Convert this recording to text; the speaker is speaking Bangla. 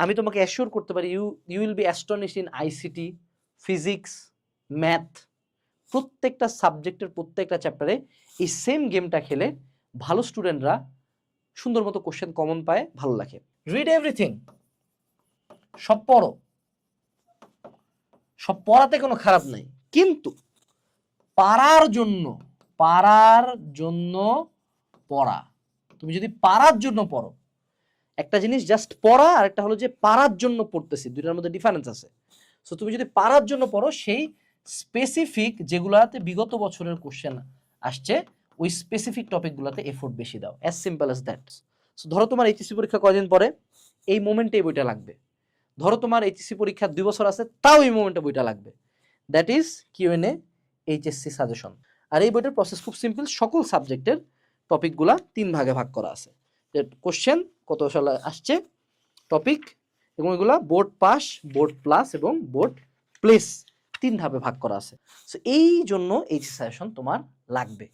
আমি তোমাকে অ্যাসিওর করতে পারি you will be astonished in ICT, physics, math, প্রত্যেকটা সাবজেক্টের প্রত্যেকটা চ্যাপ্টারে এই সেম গেমটা খেলে ভালো স্টুডেন্টরা সুন্দর মতো কোশ্চেন কমন পায়, ভালো লাগে। রিড এভরিথিং, সব পড়ো, সব পড়াতে কোনো খারাপ নাই, কিন্তু পারার জন্য পড়া। তুমি যদি পারার জন্য পড়ো, একটা জিনিস জাস্ট পড়া আর একটা হলো যে পারার জন্য পড়তেছি, দুইটার মধ্যে ডিফারেন্স আছে। সো তুমি যদি পারার জন্য পড়ো, সেই স্পেসিফিক যেগুলাতে বিগত বছরের কোশ্চেন আসছে ওই স্পেসিফিক টপিকগুলোতে এফোর্ট বেশি দাও, as simple as that. So ধরো তোমার এইচএসসি পরীক্ষা কয়দিন পরে, এই মোমেন্টে এই বইটা লাগবে। ধরো তোমার এইচএসসি পরীক্ষা 2 বছর আছে, তাও এই মোমেন্টে বইটা লাগবে। That is QnA HSC suggestion. আর এই বইটার প্রসেস খুব সিম্পল, সকল সাবজেক্টের টপিকগুলা 3 ভাগে ভাগ করা আছে। কোশ্চেন কত সালে আসছে, টপিক, এবং এগুলা বোর্ড পাস, বোর্ড প্লাস এবং বোর্ড প্লেস 3 ধাপে ভাগ করা আছে। সো এই জন্য এইচএসসি সাজেশন তোমার লাগবে।